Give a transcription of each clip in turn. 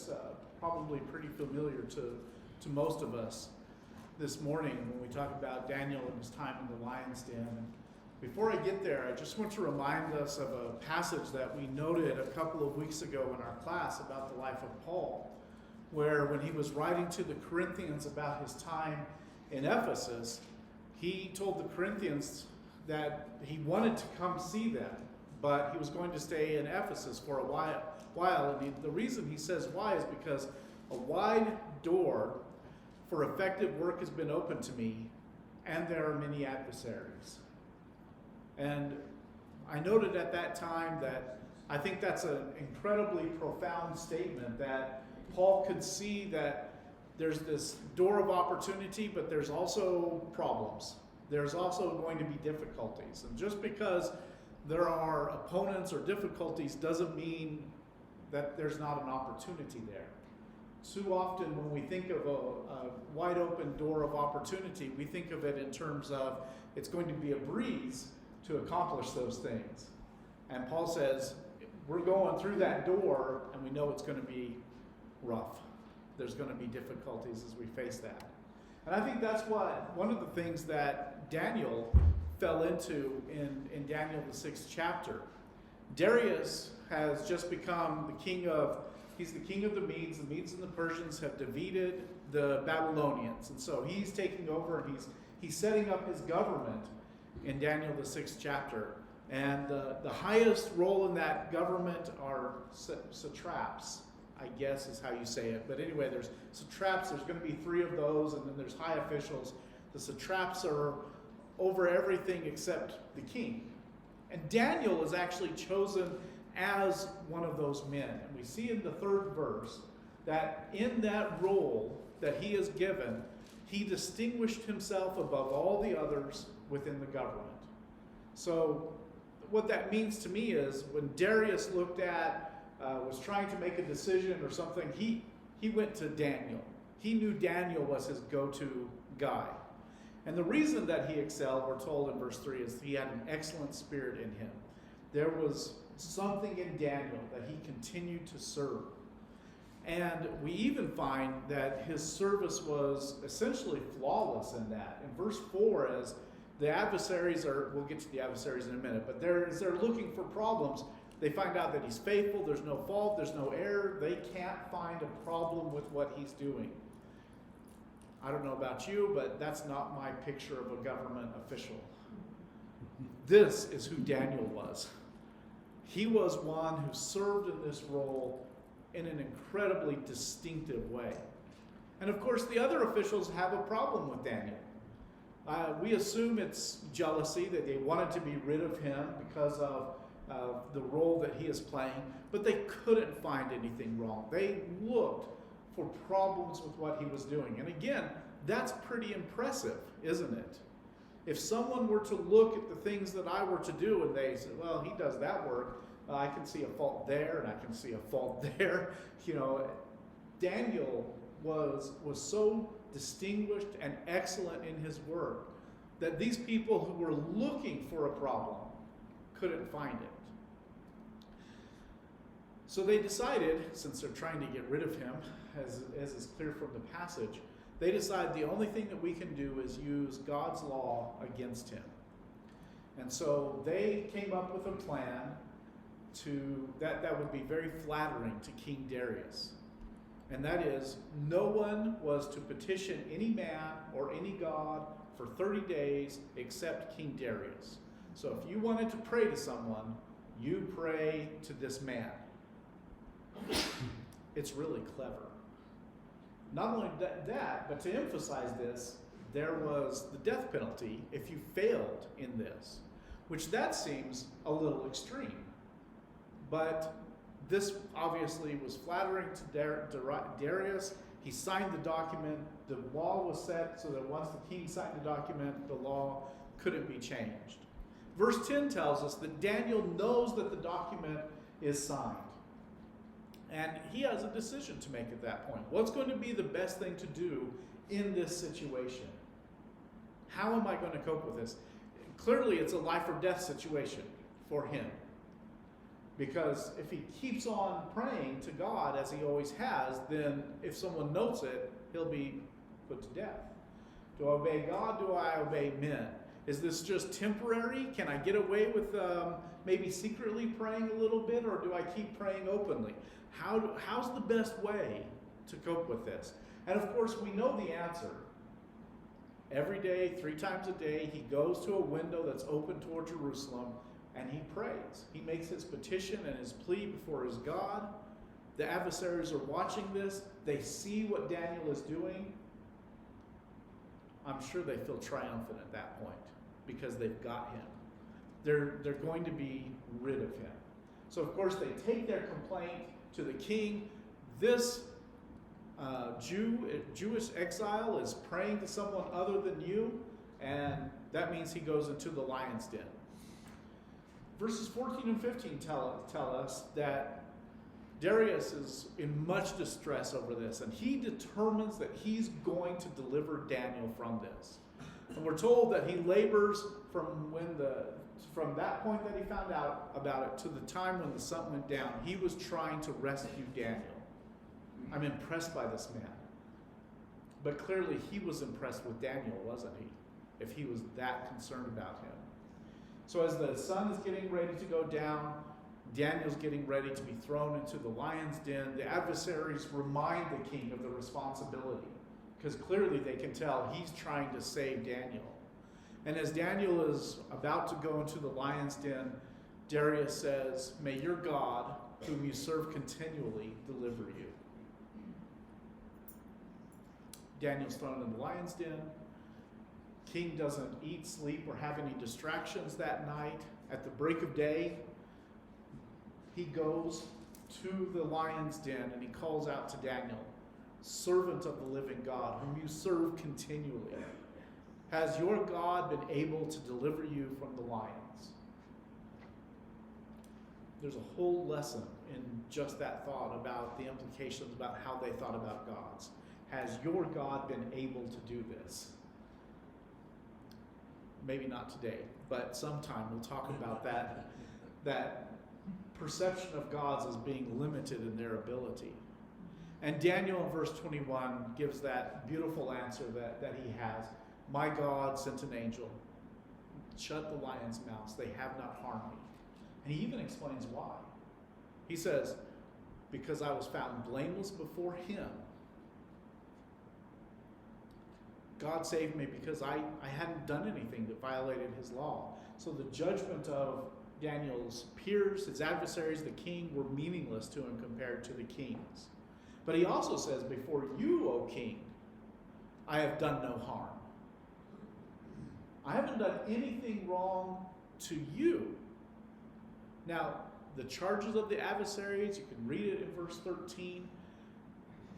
that's probably pretty familiar to most of us this morning when we talk about Daniel and his time in the lion's den. And before I get there, I just want to remind us of a passage that we noted a couple of weeks ago in our class about the life of Paul, where when he was writing to the Corinthians about his time in Ephesus, he told the Corinthians that he wanted to come see them, but he was going to stay in Ephesus for a while. And the reason he says why is because a wide door for effective work has been opened to me, and there are many adversaries. And I noted at that time that I think that's an incredibly profound statement, that Paul could see that there's this door of opportunity, but there's also problems. There's also going to be difficulties. And just because there are opponents or difficulties doesn't mean that there's not an opportunity there. Too often when we think of a wide open door of opportunity, we think of it in terms of it's going to be a breeze to accomplish those things. And Paul says, we're going through that door and we know it's going to be rough. There's going to be difficulties as we face that. And I think that's one of the things that Daniel fell into in Daniel the 6th chapter. Darius has just become he's the king of the Medes. The Medes and the Persians have defeated the Babylonians. And so he's taking over and he's setting up his government in Daniel the 6th chapter. And the highest role in that government are satraps, I guess is how you say it. But anyway, there's satraps. There's going to be 3 of those, and then there's high officials. The satraps are over everything except the king. And Daniel is actually chosen as one of those men. And we see in the 3rd verse that in that role that he is given, he distinguished himself above all the others within the government. So what that means to me is when Darius was trying to make a decision or something, he went to Daniel. He knew Daniel was his go-to guy. And the reason that he excelled, we're told in verse 3, is he had an excellent spirit in him. There was something in Daniel that he continued to serve. And we even find that his service was essentially flawless in that. In verse 4, as the adversaries we'll get to the adversaries in a minute, but they're looking for problems, they find out that he's faithful, there's no fault, there's no error, they can't find a problem with what he's doing. I don't know about you, but that's not my picture of a government official. This is who Daniel was. He was one who served in this role in an incredibly distinctive way. And of course, the other officials have a problem with Daniel. We assume it's jealousy, that they wanted to be rid of him because of the role that he is playing, but they couldn't find anything wrong. They looked for problems with what he was doing. And again, that's pretty impressive, isn't it? If someone were to look at the things that I were to do and they said, well, he does that work, I can see a fault there and I can see a fault there. Daniel was so distinguished and excellent in his work that these people who were looking for a problem couldn't find it. So they decided, since they're trying to get rid of him, as is clear from the passage, they decide the only thing that we can do is use God's law against him. And so they came up with a plan that would be very flattering to King Darius. And that is, no one was to petition any man or any god for 30 days except King Darius. So if you wanted to pray to someone, you pray to this man. It's really clever. Not only that, but to emphasize this, there was the death penalty if you failed in this, which that seems a little extreme. But this obviously was flattering to Darius. He signed the document. The law was set so that once the king signed the document, the law couldn't be changed. Verse 10 tells us that Daniel knows that the document is signed. And he has a decision to make at that point. What's going to be the best thing to do in this situation? How am I going to cope with this? Clearly, it's a life or death situation for him. Because if he keeps on praying to God as he always has, then if someone notes it, he'll be put to death. Do I obey God? Do I obey men? Is this just temporary? Can I get away with maybe secretly praying a little bit, or do I keep praying openly? How's the best way to cope with this? And of course, we know the answer. Every day, 3 times a day, he goes to a window that's open toward Jerusalem, and he prays. He makes his petition and his plea before his God. The adversaries are watching this. They see what Daniel is doing. I'm sure they feel triumphant at that point because they've got him. They're going to be rid of him. So, of course, they take their complaint to the king. This Jewish exile is praying to someone other than you, and that means he goes into the lion's den. Verses 14 and 15 tell us that Darius is in much distress over this, and he determines that he's going to deliver Daniel from this. And we're told that he labors from that point that he found out about it to the time when the sun went down. He was trying to rescue Daniel. I'm impressed by this man. But clearly he was impressed with Daniel, wasn't he? If he was that concerned about him. So as the sun is getting ready to go down, Daniel's getting ready to be thrown into the lion's den. The adversaries remind the king of the responsibility, because clearly they can tell he's trying to save Daniel. And as Daniel is about to go into the lion's den, Darius says, "May your God, whom you serve continually, deliver you." Daniel's thrown in the lion's den. King doesn't eat, sleep, or have any distractions that night. At the break of day, he goes to the lion's den and he calls out to Daniel, "Servant of the living God, whom you serve continually, has your God been able to deliver you from the lions?" There's a whole lesson in just that thought about the implications about how they thought about gods. Has your God been able to do this? Maybe not today, but sometime we'll talk about that perception of gods as being limited in their ability. And Daniel in verse 21 gives that beautiful answer that he has. "My God sent an angel, shut the lions' mouths, they have not harmed me." And he even explains why. He says, "Because I was found blameless before him." God saved me because I hadn't done anything that violated his law. So the judgment of Daniel's peers, his adversaries, the king, were meaningless to him compared to the kings. But he also says, "Before you, O king, I have done no harm." I haven't done anything wrong to you. Now, the charges of the adversaries, you can read it in verse 13,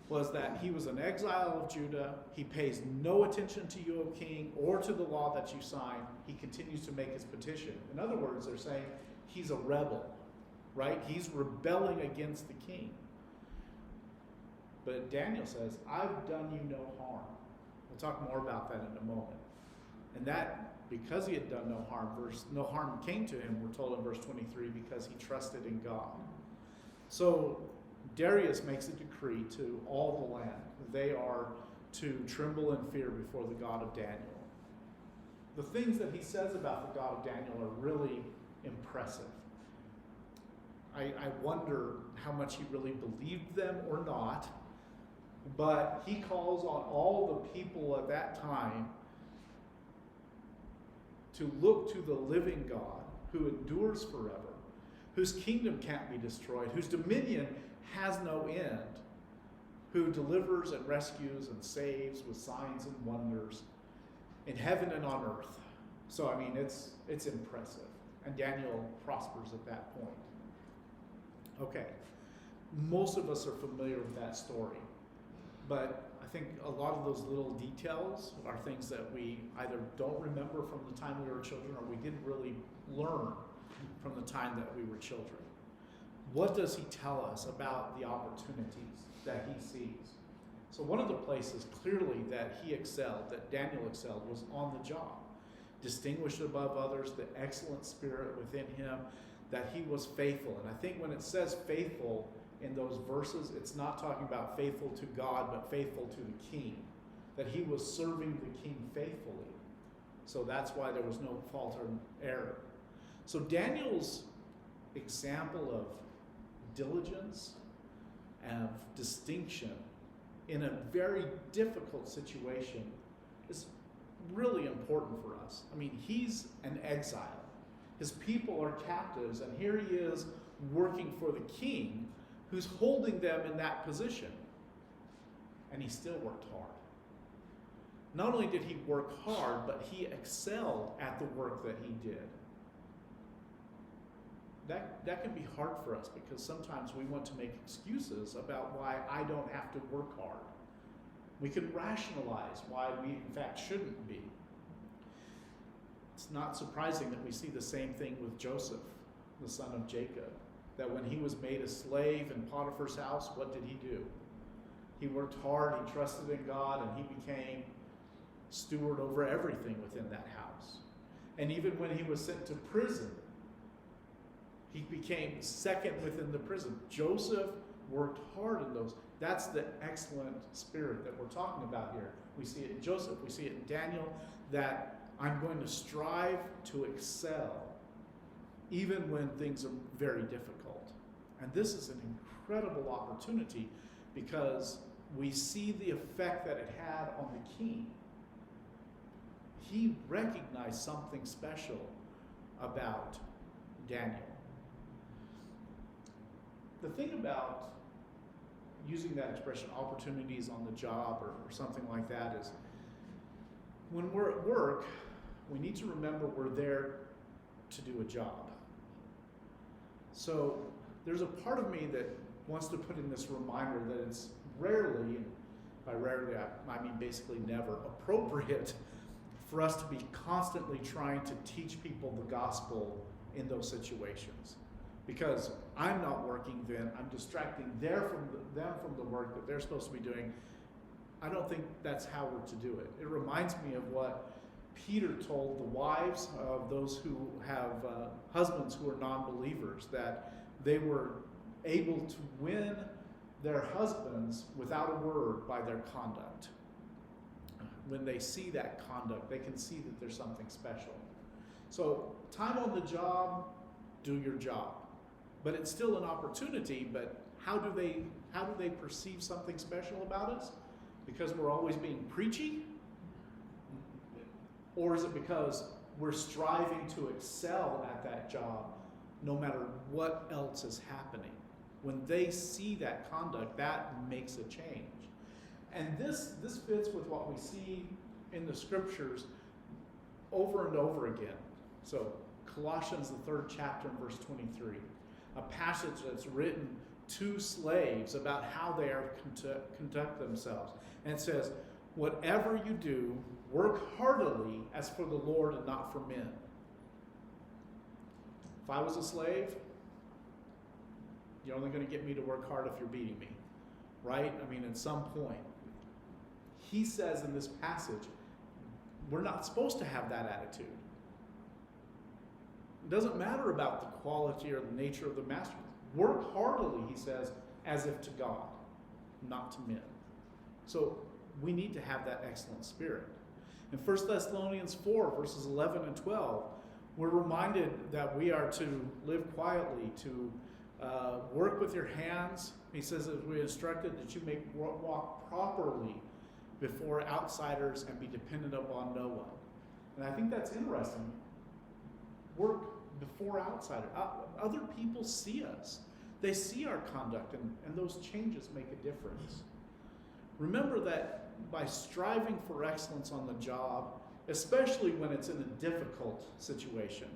was that he was an exile of Judah. He pays no attention to you, O king, or to the law that you signed. He continues to make his petition. In other words, they're saying he's a rebel, right? He's rebelling against the king. But Daniel says, "I've done you no harm." We'll talk more about that in a moment. And that, because he had done no harm came to him, we're told in verse 23, because he trusted in God. So Darius makes a decree to all the land. They are to tremble in fear before the God of Daniel. The things that he says about the God of Daniel are really impressive. I wonder how much he really believed them or not, but he calls on all the people at that time to look to the living God who endures forever, whose kingdom can't be destroyed, whose dominion has no end, who delivers and rescues and saves with signs and wonders in heaven and on earth. So, I mean, it's impressive. And Daniel prospers at that point. Okay. Most of us are familiar with that story. But I think a lot of those little details are things that we either don't remember from the time we were children, or we didn't really learn from the time that we were children. What does he tell us about the opportunities that he sees? So one of the places clearly that he excelled, that Daniel excelled, was on the job. Distinguished above others, the excellent spirit within him, that he was faithful. And I think when it says faithful in those verses, it's not talking about faithful to God, but faithful to the king. That he was serving the king faithfully. So that's why there was no fault or error. So Daniel's example of diligence and of distinction in a very difficult situation is really important for us. I mean, he's an exile. His people are captives, and here he is working for the king who's holding them in that position. And he still worked hard. Not only did he work hard, but he excelled at the work that he did. That can be hard for us because sometimes we want to make excuses about why I don't have to work hard. We can rationalize why we, in fact, shouldn't be. It's not surprising that we see the same thing with Joseph, the son of Jacob, that when he was made a slave in Potiphar's house, what did he do? He worked hard, he trusted in God, and he became steward over everything within that house. And even when he was sent to prison, he became second within the prison. Joseph worked hard in those. That's the excellent spirit that we're talking about here. We see it in Joseph, we see it in Daniel, that I'm going to strive to excel even when things are very difficult. And this is an incredible opportunity because we see the effect that it had on the king. He recognized something special about Daniel. The thing about using that expression, opportunities on the job or something like that, is when we're at work, we need to remember we're there to do a job. So there's a part of me that wants to put in this reminder that it's rarely, and by rarely I mean basically never, appropriate for us to be constantly trying to teach people the gospel in those situations. Because I'm not working then, I'm distracting them from the work that they're supposed to be doing. I don't think that's how we're to do it. It reminds me of what Peter told the wives of those who have husbands who are non-believers, that they were able to win their husbands without a word by their conduct. When they see that conduct, they can see that there's something special. So time on the job, do your job. But it's still an opportunity, but how do they perceive something special about us? Because we're always being preachy? Or is it because we're striving to excel at that job no matter what else is happening? When they see that conduct, that makes a change. And this fits with what we see in the scriptures over and over again. So Colossians, the 3rd chapter, and verse 23. A passage that's written to slaves about how they are to conduct themselves. And it says, whatever you do, work heartily as for the Lord and not for men. If I was a slave, you're only going to get me to work hard if you're beating me. Right? I mean, at some point. He says in this passage, we're not supposed to have that attitude. It doesn't matter about the quality or the nature of the master. Work heartily, he says, as if to God, not to men. So we need to have that excellent spirit. In 1 Thessalonians 4, verses 11 and 12, we're reminded that we are to live quietly, to work with your hands. He says that we're instructed that you may walk properly before outsiders and be dependent upon no one. And I think that's interesting. Work before outsiders. Other people see us. They see our conduct, and those changes make a difference. Remember that by striving for excellence on the job, especially when it's in a difficult situation,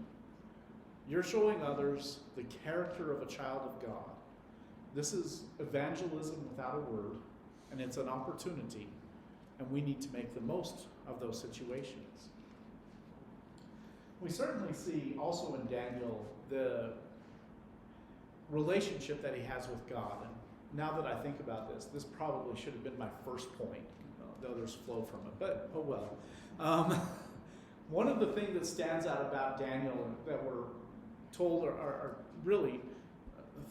you're showing others the character of a child of God. This is evangelism without a word, and it's an opportunity, and we need to make the most of those situations. We certainly see also in Daniel the relationship that he has with God. And now that I think about this, this probably should have been my first point. The others flow from it, but oh well. One of the things that stands out about Daniel that we're told are really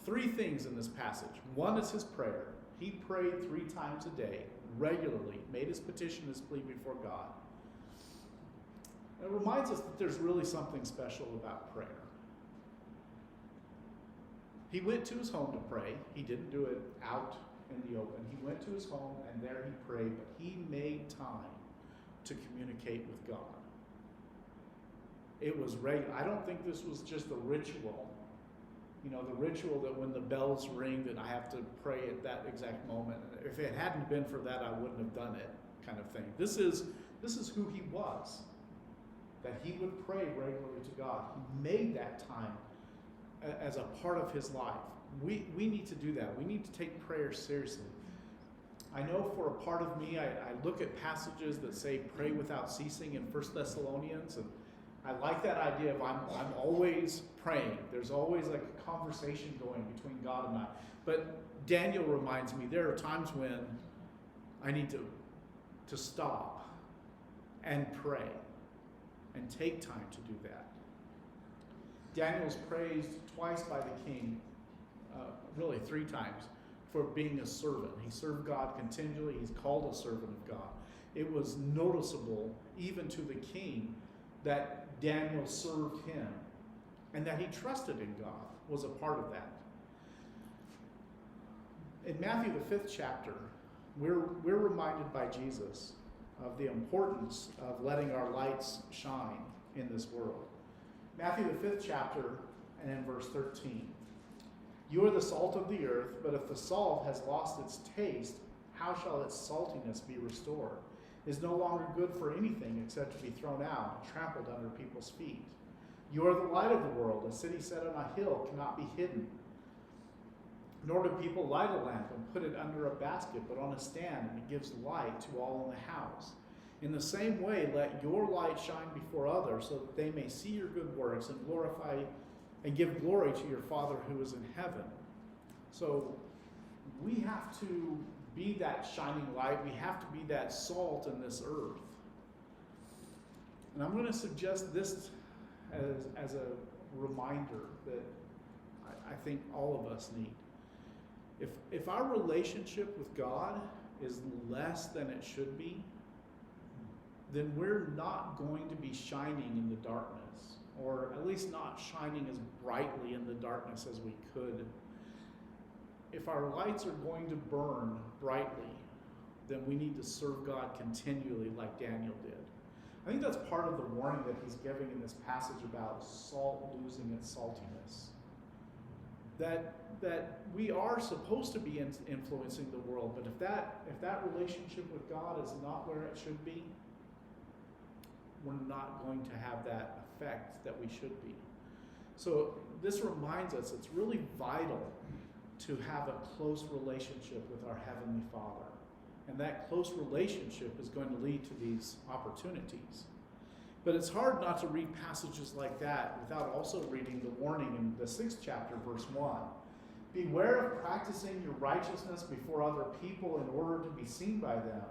three things in this passage. One is his prayer. He prayed 3 times a day, regularly, made his petition, his plea before God. It reminds us that there's really something special about prayer. He went to his home to pray. He didn't do it out in the open. He went to his home and there he prayed, but he made time to communicate with God. It was regular. I don't think this was just a ritual. The ritual that when the bells ring that I have to pray at that exact moment. If it hadn't been for that, I wouldn't have done it, kind of thing. This is who he was, that he would pray regularly to God. He made that time as a part of his life. We need to do that. We need to take prayer seriously. I know for a part of me, I look at passages that say pray without ceasing in 1 Thessalonians, and I like that idea of I'm always praying. There's always like a conversation going between God and I. But Daniel reminds me there are times when I need to stop and pray and take time to do that. Daniel's praised twice by the king, really 3 times, for being a servant. He served God continually. He's called a servant of God. It was noticeable even to the king that Daniel served him and that he trusted in God was a part of that. In Matthew the 5th chapter, we're reminded by Jesus of the importance of letting our lights shine in this world. Matthew the 5th chapter and in verse 13. You are the salt of the earth, but if the salt has lost its taste, how shall its saltiness be restored? It is no longer good for anything except to be thrown out and trampled under people's feet. You are the light of the world. A city set on a hill cannot be hidden. Nor do people light a lamp and put it under a basket, but on a stand, and it gives light to all in the house. In the same way, let your light shine before others, so that they may see your good works and glorify and give glory to your Father who is in heaven. So we have to be that shining light. We have to be that salt in this earth. And I'm going to suggest this as a reminder that I think all of us need. If our relationship with God is less than it should be, then we're not going to be shining in the darkness, or at least not shining as brightly in the darkness as we could. If our lights are going to burn brightly, then we need to serve God continually like Daniel did. I think that's part of the warning that he's giving in this passage about salt losing its saltiness. That we are supposed to be influencing the world, but if that relationship with God is not where it should be, we're not going to have that effect that we should be. So this reminds us it's really vital to have a close relationship with our Heavenly Father. And that close relationship is going to lead to these opportunities. But it's hard not to read passages like that without also reading the warning in the 6th chapter, verse 1. Beware of practicing your righteousness before other people in order to be seen by them,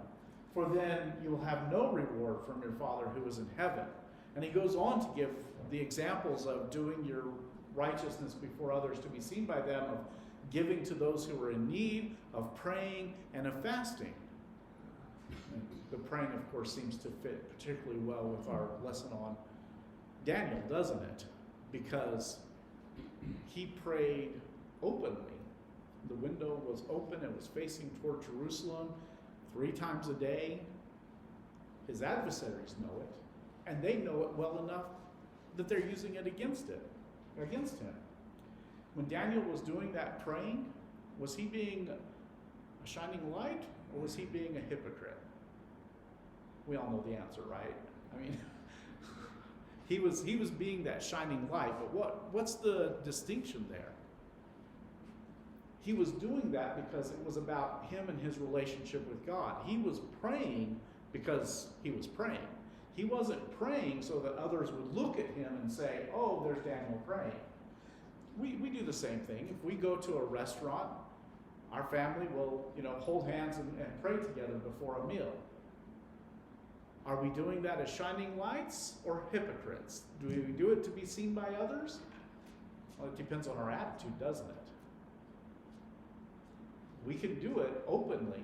for then you'll have no reward from your Father who is in heaven. And he goes on to give the examples of doing your righteousness before others to be seen by them, of giving to those who are in need, of praying, and of fasting. And the praying, of course, seems to fit particularly well with our lesson on Daniel, doesn't it? Because he prayed openly. The window was open, it was facing toward Jerusalem 3 times a day. His adversaries know it, and they know it well enough that they're using it against him. When Daniel was doing that praying, was he being a shining light, or was he being a hypocrite? We all know the answer, right? I mean, he was being that shining light, but what's the distinction there? He was doing that because it was about him and his relationship with God. He was praying because he was praying. He wasn't praying so that others would look at him and say, oh, there's Daniel praying. We do the same thing. If we go to a restaurant, our family will, hold hands and pray together before a meal. Are we doing that as shining lights or hypocrites? Do we do it to be seen by others? Well, it depends on our attitude, doesn't it? We can do it openly,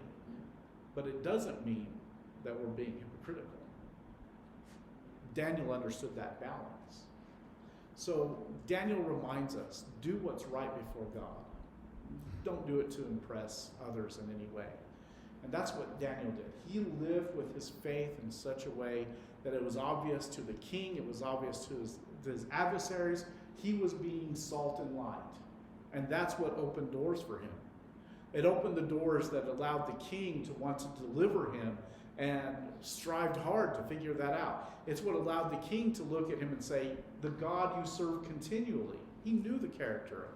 but it doesn't mean that we're being hypocritical. Daniel understood that balance. So Daniel reminds us, do what's right before God. Don't do it to impress others in any way. And that's what Daniel did. He lived with his faith in such a way that it was obvious to the king, it was obvious to his adversaries, he was being salt and light. And that's what opened doors for him. It opened the doors that allowed the king to want to deliver him and strived hard to figure that out. It's what allowed the king to look at him and say, the God you serve continually. He knew the character.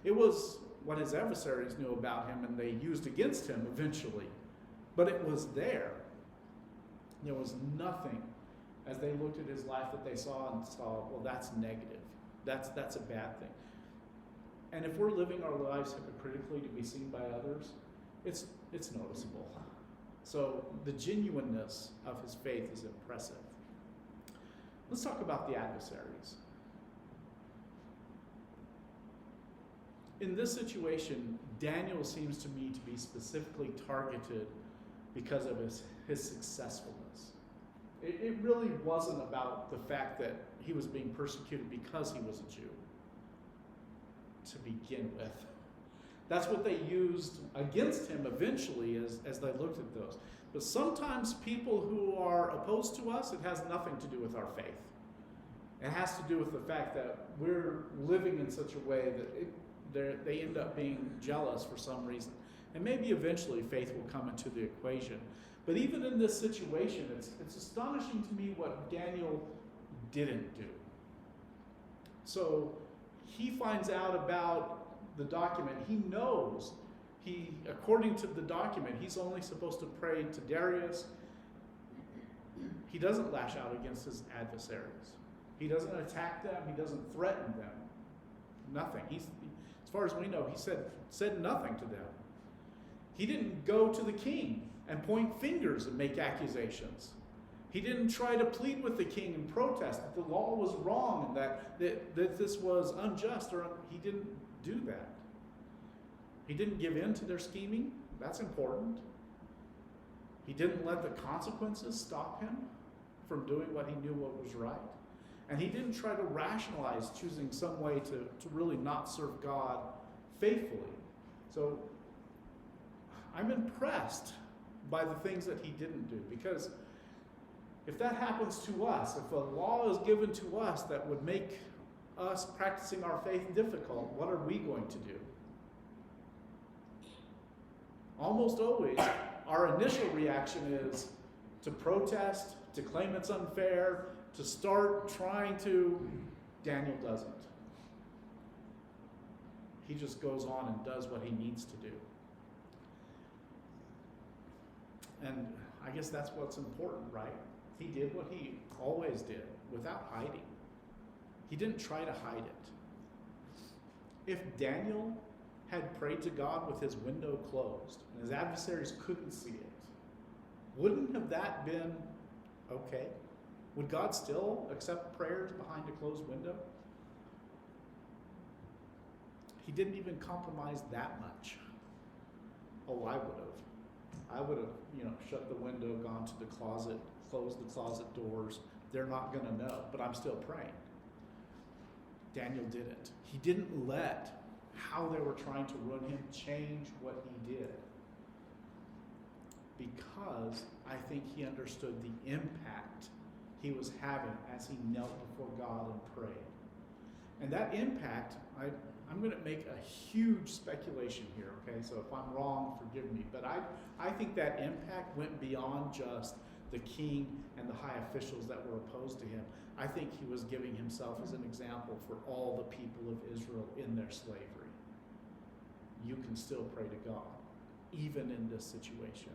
It was what his adversaries knew about him and they used against him eventually. But it was there. There was nothing as they looked at his life that they saw, well, that's negative. That's a bad thing. And if we're living our lives hypocritically to be seen by others, it's noticeable. So the genuineness of his faith is impressive. Let's talk about the adversaries. In this situation, Daniel seems to me to be specifically targeted because of his successfulness. It really wasn't about the fact that he was being persecuted because he was a Jew, to begin with. That's what they used against him eventually as they looked at those. But sometimes people who are opposed to us, it has nothing to do with our faith. It has to do with the fact that we're living in such a way that they end up being jealous for some reason. And maybe eventually faith will come into the equation. But even in this situation, it's astonishing to me what Daniel didn't do. So he finds out about the document. He knows, according to the document, he's only supposed to pray to Darius. He doesn't lash out against his adversaries. He doesn't attack them. He doesn't threaten them. Nothing. As far as we know, he said nothing to them. He didn't go to the king and point fingers and make accusations. He didn't try to plead with the king and protest that the law was wrong and that this was unjust. He didn't do that. He didn't give in to their scheming. That's important. He didn't let the consequences stop him from doing what he knew what was right. And he didn't try to rationalize choosing some way to really not serve God faithfully. So I'm impressed by the things that he didn't do, because if that happens to us, if a law is given to us that would make us practicing our faith difficult, what are we going to do? Almost always, our initial reaction is to protest, to claim it's unfair, to start trying to. Daniel doesn't. He just goes on and does what he needs to do. And I guess that's what's important, right? He did what he always did without hiding. He didn't try to hide it. If Daniel had prayed to God with his window closed and his adversaries couldn't see it, wouldn't have that been okay? Would God still accept prayers behind a closed window? He didn't even compromise that much. Oh, I would have. I would have, shut the window, gone to the closet, closed the closet doors. They're not going to know, but I'm still praying. Daniel didn't. He didn't let how they were trying to ruin him change what he did. Because I think he understood the impact he was having as he knelt before God and prayed. And that impact, I'm going to make a huge speculation here, okay? So if I'm wrong, forgive me. But I think that impact went beyond just the king and the high officials that were opposed to him. I think he was giving himself as an example for all the people of Israel in their slavery. You can still pray to God, even in this situation.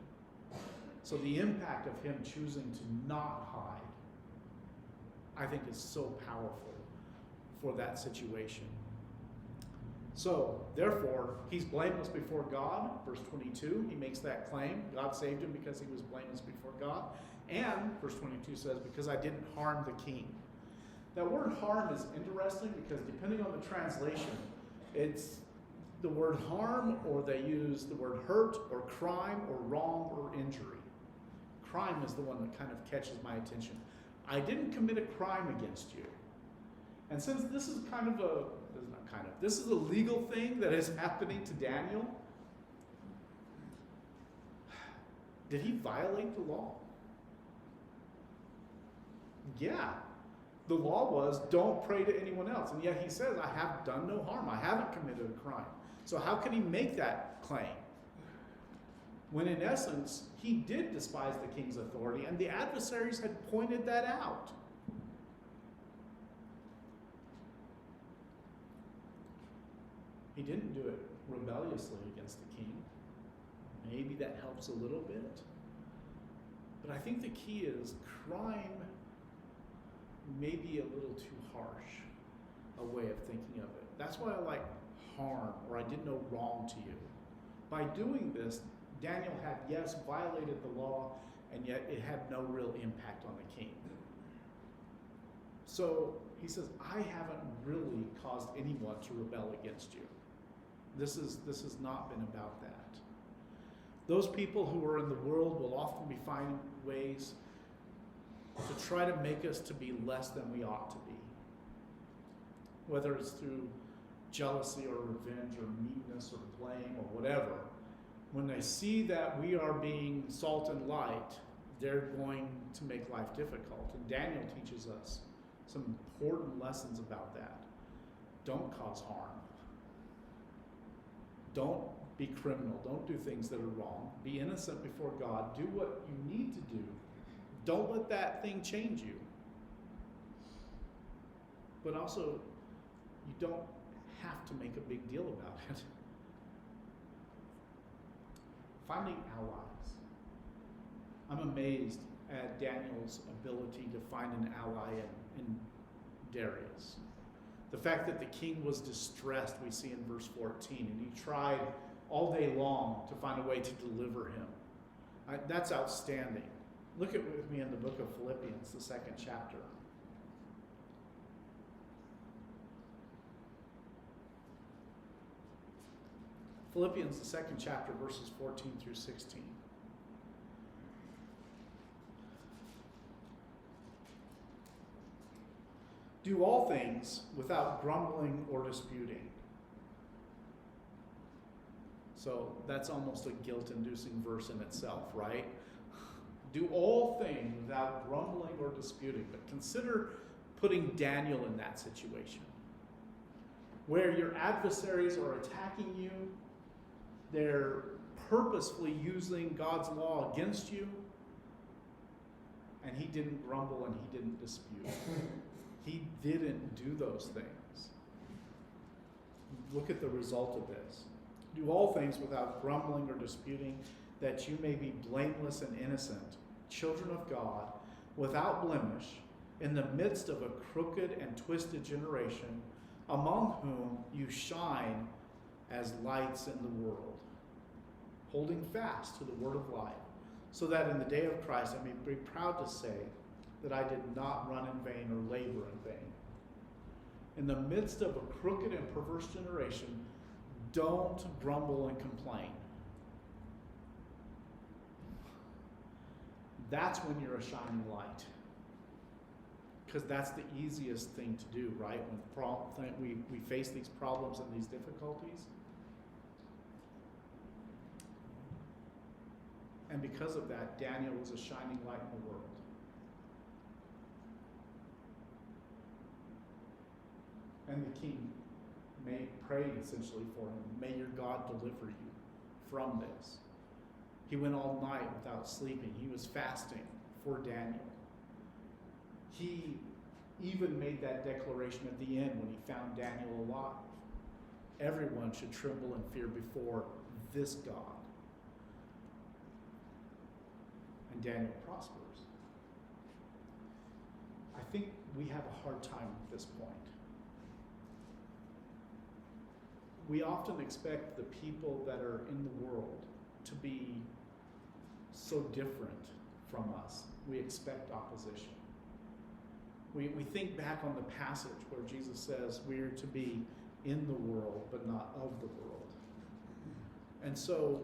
So the impact of him choosing to not hide, I think, is so powerful for that situation. So, therefore, he's blameless before God. Verse 22, he makes that claim. God saved him because he was blameless before God. And, verse 22 says, because I didn't harm the king. That word harm is interesting because depending on the translation, it's the word harm, or they use the word hurt or crime or wrong or injury. Crime is the one that kind of catches my attention. I didn't commit a crime against you. And since this is this is a legal thing that is happening to Daniel, did he violate the law? Yeah. The law was, don't pray to anyone else. And yet he says, I have done no harm. I haven't committed a crime. So how can he make that claim? When in essence, he did despise the king's authority, and the adversaries had pointed that out. He didn't do it rebelliously against the king. Maybe that helps a little bit. But I think the key is crime may be a little too harsh a way of thinking of it. That's why I like harm, or I did no wrong to you. By doing this, Daniel had, yes, violated the law, and yet it had no real impact on the king. So he says, I haven't really caused anyone to rebel against you. This has not been about that. Those people who are in the world will often be finding ways to try to make us to be less than we ought to be. Whether it's through jealousy or revenge or meanness or blame or whatever. When they see that we are being salt and light, they're going to make life difficult. And Daniel teaches us some important lessons about that. Don't cause harm. Don't be criminal. Don't do things that are wrong. Be innocent before God. Do what you need to do. Don't let that thing change you. But also, you don't have to make a big deal about it. Finding allies. I'm amazed at Daniel's ability to find an ally in Darius. The fact that the king was distressed, we see in verse 14, and he tried all day long to find a way to deliver him. That's outstanding. Look at with me in the book of Philippians, the 2nd chapter. Philippians, the 2nd chapter, verses 14 through 16. Do all things without grumbling or disputing. So that's almost a guilt-inducing verse in itself, right? Do all things without grumbling or disputing. But consider putting Daniel in that situation, where your adversaries are attacking you, they're purposefully using God's law against you, and he didn't grumble and he didn't dispute. He didn't do those things. Look at the result of this. Do all things without grumbling or disputing, that you may be blameless and innocent, children of God, without blemish, in the midst of a crooked and twisted generation, among whom you shine as lights in the world, holding fast to the word of life, so that in the day of Christ I may be proud to say that I did not run in vain or labor in vain. In the midst of a crooked and perverse generation, don't grumble and complain. That's when you're a shining light. Because that's the easiest thing to do, right? When we face these problems and these difficulties. And because of that, Daniel was a shining light in the world. And the king prayed essentially for him. May your God deliver you from this. He went all night without sleeping. He was fasting for Daniel. He even made that declaration at the end when he found Daniel alive. Everyone should tremble and fear before this God. And Daniel prospers. I think we have a hard time at this point. We often expect the people that are in the world to be so different from us. We expect opposition. We think back on the passage where Jesus says we are to be in the world, but not of the world. And so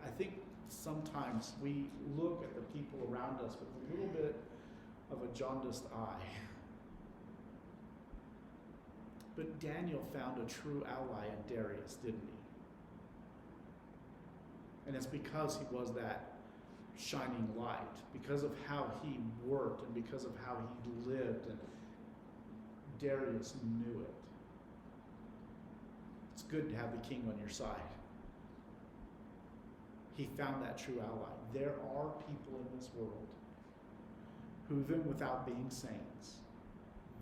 I think sometimes we look at the people around us with a little bit of a jaundiced eye. But Daniel found a true ally in Darius, didn't he? And it's because he was that shining light, because of how he worked and because of how he lived, and Darius knew it. It's good to have the king on your side. He found that true ally. There are people in this world who, even without being saints,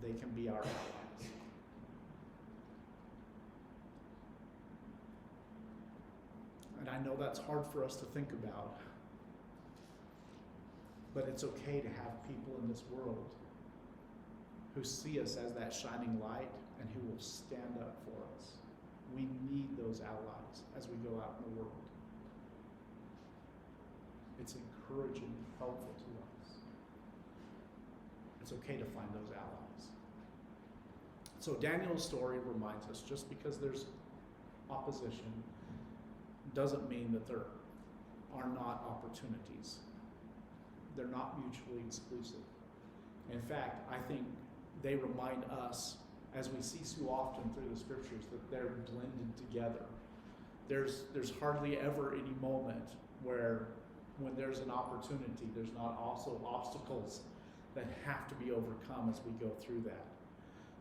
they can be our allies. And I know that's hard for us to think about. But it's okay to have people in this world who see us as that shining light and who will stand up for us. We need those allies as we go out in the world. It's encouraging, helpful to us. It's okay to find those allies. So Daniel's story reminds us just because there's opposition doesn't mean that there are not opportunities. They're not mutually exclusive. In fact, I think they remind us, as we see so often through the scriptures, that they're blended together. There's hardly ever any moment where when there's an opportunity, there's not also obstacles that have to be overcome as we go through that.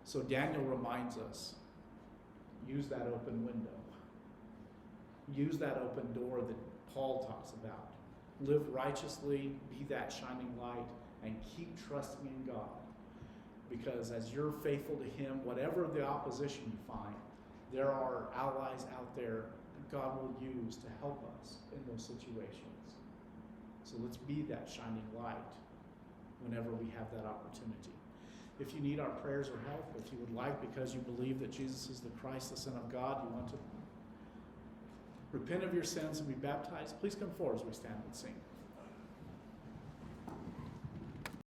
So Daniel reminds us, use that open window. Use that open door that Paul talks about. Live righteously, be that shining light, and keep trusting in God. Because as you're faithful to Him, whatever the opposition you find, there are allies out there that God will use to help us in those situations. So let's be that shining light whenever we have that opportunity. If you need our prayers or help, if you would like, because you believe that Jesus is the Christ, the Son of God, you want to repent of your sins and be baptized, please come forward as we stand and sing.